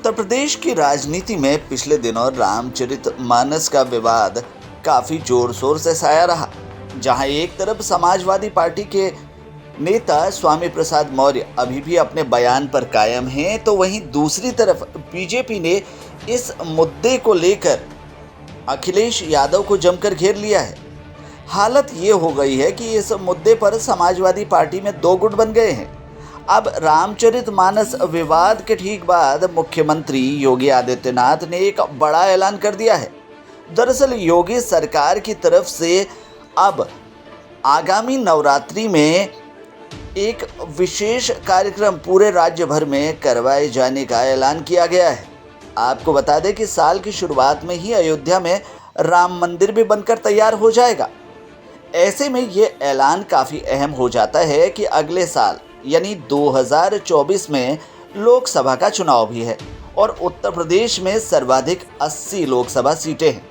उत्तर प्रदेश की राजनीति में पिछले दिनों रामचरितमानस का विवाद काफी जोर शोर से छाया रहा। जहां एक तरफ समाजवादी पार्टी के नेता स्वामी प्रसाद मौर्य अभी भी अपने बयान पर कायम हैं, तो वहीं दूसरी तरफ बीजेपी ने इस मुद्दे को लेकर अखिलेश यादव को जमकर घेर लिया है। हालत ये हो गई है कि इस मुद्दे पर समाजवादी पार्टी में दो गुट बन गए हैं। अब रामचरितमानस विवाद के ठीक बाद मुख्यमंत्री योगी आदित्यनाथ ने एक बड़ा ऐलान कर दिया है। दरअसल योगी सरकार की तरफ से अब आगामी नवरात्रि में एक विशेष कार्यक्रम पूरे राज्य भर में करवाए जाने का ऐलान किया गया है। आपको बता दें कि साल की शुरुआत में ही अयोध्या में राम मंदिर भी बनकर तैयार हो जाएगा। ऐसे में ये ऐलान काफ़ी अहम हो जाता है कि अगले साल यानी 2024 में लोकसभा का चुनाव भी है और उत्तर प्रदेश में सर्वाधिक 80 लोकसभा सीटें हैं।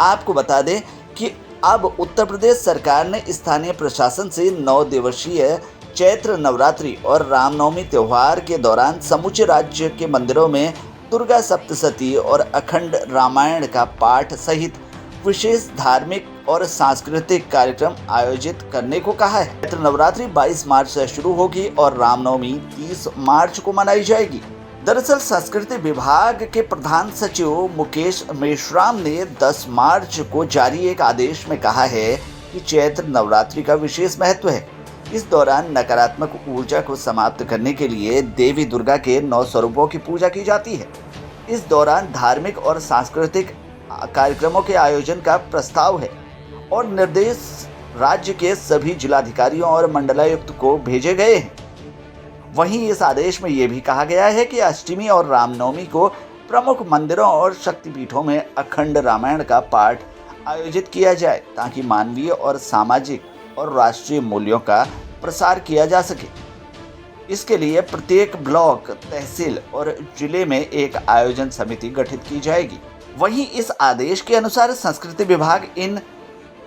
आपको बता दें कि अब उत्तर प्रदेश सरकार ने स्थानीय प्रशासन से 9 दिवसीय चैत्र नवरात्रि और रामनवमी त्यौहार के दौरान समूचे राज्य के मंदिरों में दुर्गा सप्तशती और अखंड रामायण का पाठ सहित विशेष धार्मिक और सांस्कृतिक कार्यक्रम आयोजित करने को कहा है। चैत्र नवरात्रि 22 मार्च से शुरू होगी और रामनवमी 30 मार्च को मनाई जाएगी। दरअसल संस्कृति विभाग के प्रधान सचिव मुकेश मेश्राम ने 10 मार्च को जारी एक आदेश में कहा है कि चैत्र नवरात्रि का विशेष महत्व है। इस दौरान नकारात्मक ऊर्जा को समाप्त करने के लिए देवी दुर्गा के 9 स्वरूपों की पूजा की जाती है। इस दौरान धार्मिक और सांस्कृतिक कार्यक्रमों के आयोजन का प्रस्ताव है और निर्देश राज्य के सभी जिलाधिकारियों और मंडलायुक्त को भेजे गए हैं। वहीं इस आदेश में ये भी कहा गया है कि अष्टमी और रामनवमी को प्रमुख मंदिरों और शक्तिपीठों में अखंड रामायण का पाठ आयोजित किया जाए ताकि मानवीय और सामाजिक और राष्ट्रीय मूल्यों का प्रसार किया जा सके। इसके लिए प्रत्येक ब्लॉक, तहसील और जिले में एक आयोजन समिति गठित की जाएगी। वहीं इस आदेश के अनुसार संस्कृति विभाग इन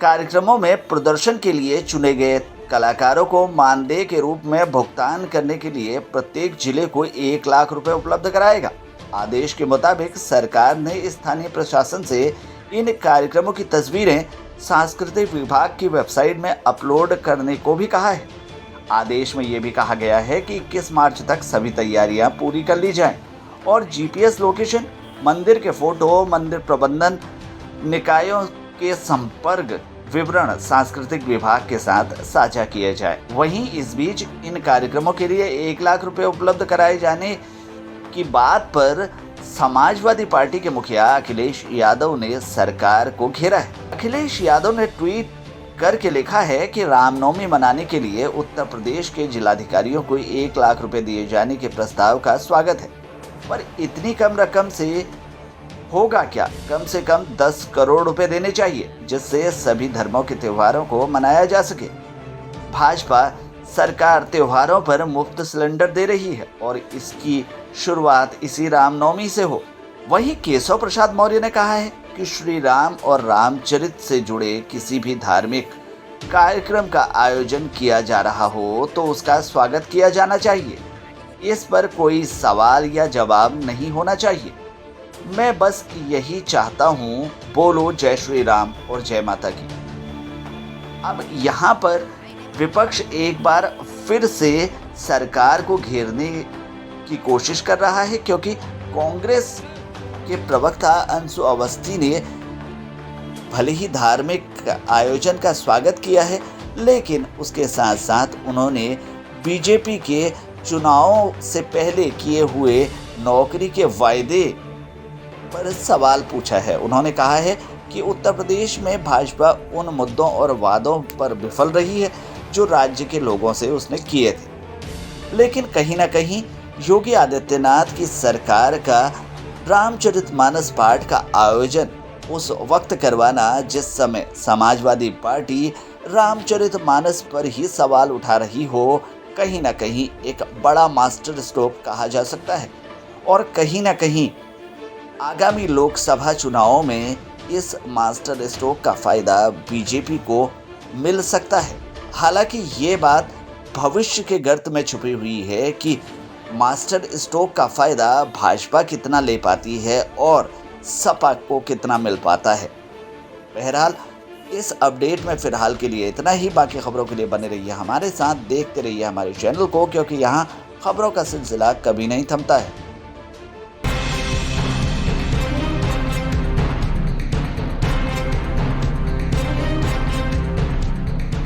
कार्यक्रमों में प्रदर्शन के लिए चुने गए कलाकारों को मानदेय के रूप में भुगतान करने के लिए प्रत्येक जिले को 1 लाख रुपए उपलब्ध कराएगा। आदेश के मुताबिक सरकार ने स्थानीय प्रशासन से इन कार्यक्रमों की तस्वीरें सांस्कृतिक विभाग की वेबसाइट में अपलोड करने को भी कहा है। आदेश में ये भी कहा गया है कि 21 मार्च तक सभी तैयारियां पूरी कर ली जाएं और जीपीएस लोकेशन, मंदिर के फोटो, मंदिर प्रबंधन निकायों के संपर्क विवरण सांस्कृतिक विभाग के साथ साझा किए जाए। वहीं इस बीच इन कार्यक्रमों के लिए 1 लाख रुपए उपलब्ध कराए जाने की बात पर समाजवादी पार्टी के मुखिया अखिलेश यादव ने सरकार को घेरा है। अखिलेश यादव ने ट्वीट करके लिखा है कि रामनवमी मनाने के लिए उत्तर प्रदेश के जिलाधिकारियों को 1 लाख रुपए दिए जाने के प्रस्ताव का स्वागत है, पर इतनी कम रकम से होगा क्या? कम से कम 10 करोड़ रुपए देने चाहिए जिससे सभी धर्मों के त्योहारों को मनाया जा सके। भाजपा सरकार त्योहारों पर मुफ्त सिलेंडर दे रही है और इसकी शुरुआत इसी रामनवमी से हो। वहीं केशव प्रसाद मौर्य ने कहा है कि श्री राम और रामचरित से जुड़े किसी भी धार्मिक कार्यक्रम का आयोजन किया जा रहा हो तो उसका स्वागत किया जाना चाहिए। इस पर कोई सवाल या जवाब नहीं होना चाहिए। मैं बस यही चाहता हूँ, बोलो जय श्री राम और जय माता की। अब यहाँ पर विपक्ष एक बार फिर से सरकार को घेरने की कोशिश कर रहा है, क्योंकि कांग्रेस के प्रवक्ता अंशु अवस्थी ने भले ही धार्मिक आयोजन का स्वागत किया है, लेकिन उसके साथ साथ उन्होंने बीजेपी के चुनावों से पहले किए हुए नौकरी के वायदे पर सवाल पूछा है। उन्होंने कहा है कि उत्तर प्रदेश में भाजपा उन मुद्दों और वादों पर विफल रही है जो राज्य के लोगों से उसने किए थे, लेकिन कहीं ना कहीं योगी आदित्यनाथ की सरकार का रामचरितमानस पाठ का आयोजन उस वक्त करवाना जिस समय समाजवादी पार्टी रामचरितमानस पर ही सवाल उठा रही हो, कहीं ना कहीं एक बड़ा मास्टर स्ट्रोक कहा जा सकता है और कहीं ना कहीं आगामी लोकसभा चुनावों में इस मास्टर स्ट्रोक का फायदा बीजेपी को मिल सकता है। हालांकि ये बात भविष्य के गर्त में छुपी हुई है कि मास्टर स्ट्रोक का फायदा भाजपा कितना ले पाती है और सपा को कितना मिल पाता है। बहरहाल इस अपडेट में फिलहाल के लिए इतना ही। बाकी खबरों के लिए बने रहिए हमारे साथ, देखते रहिए हमारे चैनल को, क्योंकि यहाँ खबरों का सिलसिला कभी नहीं थमता है।